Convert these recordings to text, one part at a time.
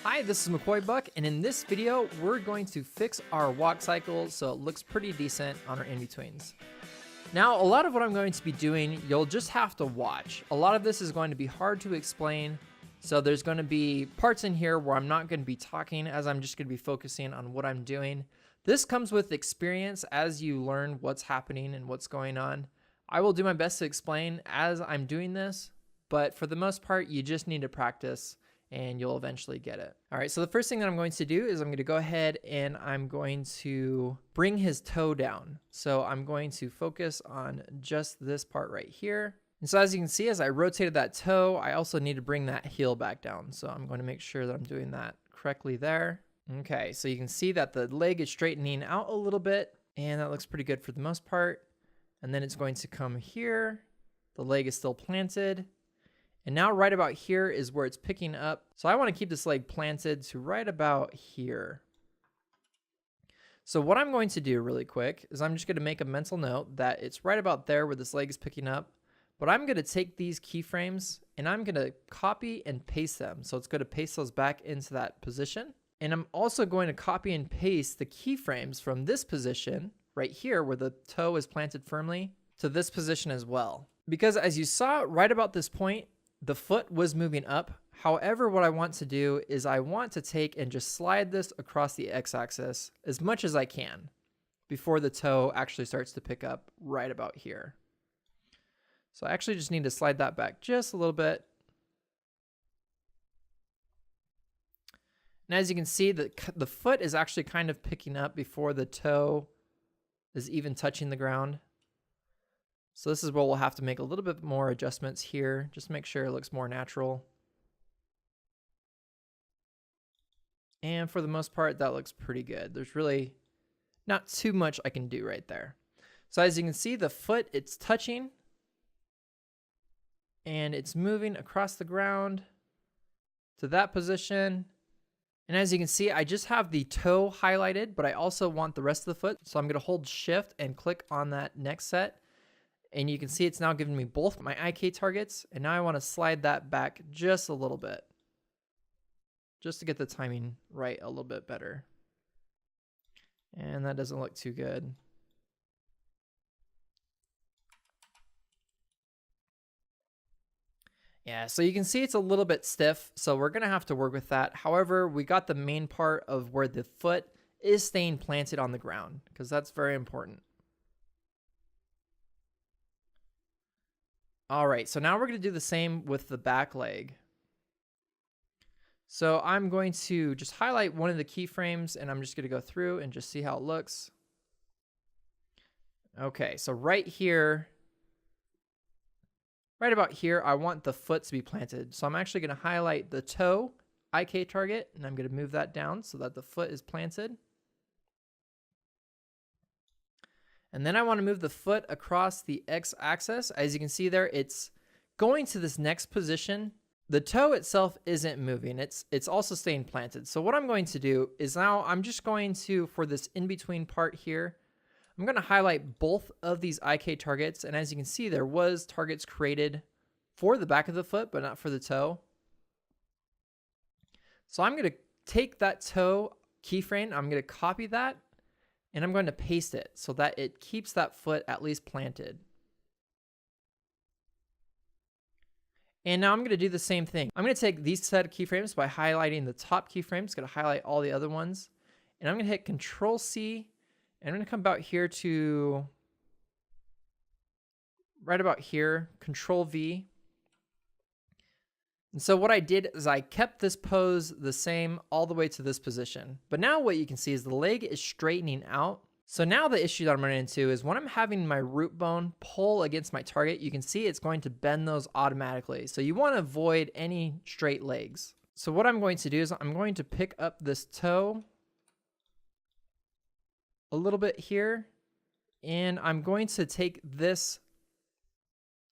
Hi, this is McCoy Buck, and in this video, we're going to fix our walk cycle so it looks pretty decent on our in-betweens. Now, a lot of what I'm going to be doing, you'll just have to watch. A lot of this is going to be hard to explain, so there's going to be parts in here where I'm not going to be talking, as I'm just going to be focusing on what I'm doing. This comes with experience as you learn what's happening and what's going on. I will do my best to explain as I'm doing this, but for the most part, you just need to practice and you'll eventually get it. All right, so the first thing that I'm going to do is I'm going to go ahead and I'm going to bring his toe down. So I'm going to focus on just this part right here. And so as you can see, as I rotated that toe, I also need to bring that heel back down. So I'm going to make sure that I'm doing that correctly there. Okay, so you can see that the leg is straightening out a little bit, and that looks pretty good for the most part. And then it's going to come here. The leg is still planted. And now right about here is where it's picking up. So I want to keep this leg planted to right about here. So what I'm going to do really quick is I'm just going to make a mental note that it's right about there where this leg is picking up. But I'm going to take these keyframes and I'm going to copy and paste them. So it's going to paste those back into that position. And I'm also going to copy and paste the keyframes from this position right here where the toe is planted firmly to this position as well. Because as you saw right about this point, the foot was moving up. However, what I want to do is I want to take and just slide this across the x-axis as much as I can before the toe actually starts to pick up right about here. So I actually just need to slide that back just a little bit. And as you can see, the foot is actually kind of picking up before the toe is even touching the ground. So this is where we'll have to make a little bit more adjustments here, just to make sure it looks more natural. And for the most part, that looks pretty good. There's really not too much I can do right there. So as you can see, the foot, it's touching and it's moving across the ground to that position. And as you can see, I just have the toe highlighted, but I also want the rest of the foot. So I'm going to hold shift and click on that next set. And you can see it's now giving me both my IK targets. And now I want to slide that back just a little bit, just to get the timing right a little bit better. And that doesn't look too good. Yeah, so you can see it's a little bit stiff, so we're going to have to work with that. However, we got the main part of where the foot is staying planted on the ground, because that's very important. All right, so now we're going to do the same with the back leg. So I'm going to just highlight one of the keyframes, and I'm just going to go through and just see how it looks. Okay, so right here, right about here, I want the foot to be planted. So I'm actually going to highlight the toe IK target, and I'm going to move that down so that the foot is planted. And then I want to move the foot across the x-axis. As you can see there, it's going to this next position. The toe itself isn't moving. It's also staying planted. So what I'm going to do is now I'm just going to, for this in-between part here, I'm going to highlight both of these IK targets. And as you can see, there was targets created for the back of the foot, but not for the toe. So I'm going to take that toe keyframe. I'm going to copy that. And I'm going to paste it so that it keeps that foot at least planted. And now I'm going to do the same thing. I'm going to take these set of keyframes by highlighting the top keyframe. It's going to highlight all the other ones. And I'm going to hit Control C. And I'm going to come about here to right about here, Control V. And so what I did is I kept this pose the same all the way to this position. But now what you can see is the leg is straightening out. So now the issue that I'm running into is when I'm having my root bone pull against my target, you can see it's going to bend those automatically. So you want to avoid any straight legs. So what I'm going to do is I'm going to pick up this toe a little bit here, and I'm going to take this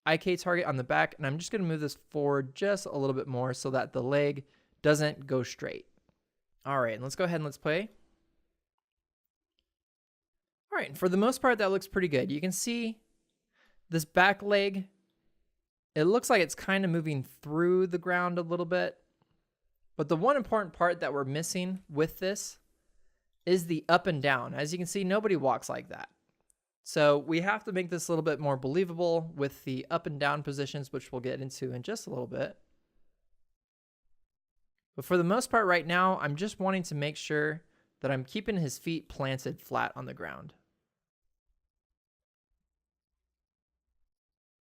IK target on the back, and I'm just going to move this forward just a little bit more so that the leg doesn't go straight. All right, let's go ahead and let's play. All right, for the most part, that looks pretty good. You can see this back leg, it looks like it's kind of moving through the ground a little bit. But the one important part that we're missing with this is the up and down. As you can see, nobody walks like that. So we have to make this a little bit more believable with the up and down positions, which we'll get into in just a little bit. But for the most part right now, I'm just wanting to make sure that I'm keeping his feet planted flat on the ground.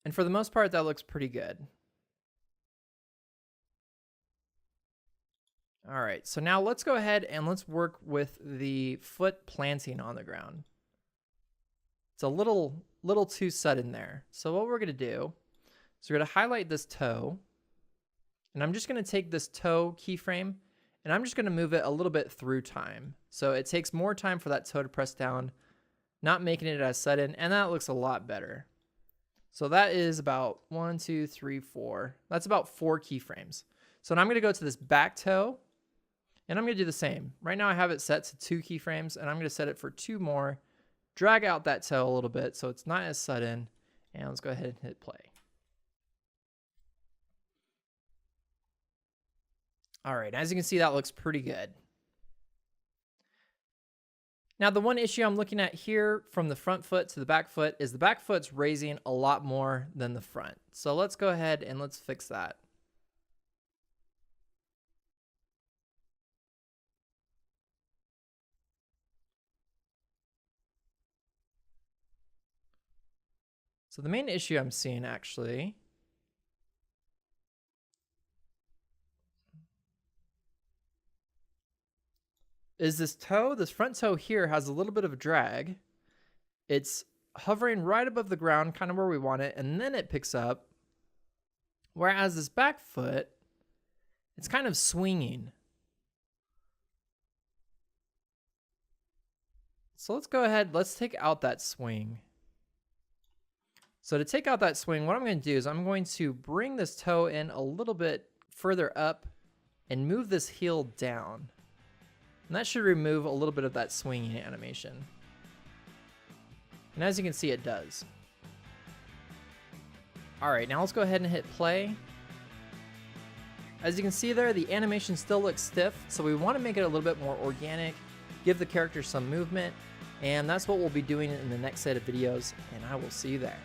And for the most part, that looks pretty good. All right, so now let's go ahead and let's work with the foot planting on the ground. It's a little too sudden there. So what we're gonna do is we're gonna highlight this toe, and I'm just gonna take this toe keyframe and I'm just gonna move it a little bit through time. So it takes more time for that toe to press down, not making it as sudden, and that looks a lot better. So that is about 1, 2, 3, 4. That's about 4 keyframes. So now I'm gonna go to this back toe, and I'm gonna do the same. Right now I have it set to 2 keyframes, and I'm gonna set it for 2 more, drag out that toe a little bit so it's not as sudden, and let's go ahead and hit play. All right, as you can see, that looks pretty good. Now, the one issue I'm looking at here from the front foot to the back foot is the back foot's raising a lot more than the front. So let's go ahead and let's fix that. So the main issue I'm seeing actually is this toe. This front toe here has a little bit of a drag. It's hovering right above the ground, kind of where we want it, and then it picks up. Whereas this back foot, it's kind of swinging. So let's go ahead, let's take out that swing. So to take out that swing, what I'm going to do is I'm going to bring this toe in a little bit further up and move this heel down. And that should remove a little bit of that swinging animation. And as you can see, it does. All right, now let's go ahead and hit play. As you can see there, the animation still looks stiff, so we want to make it a little bit more organic, give the character some movement, and that's what we'll be doing in the next set of videos, and I will see you there.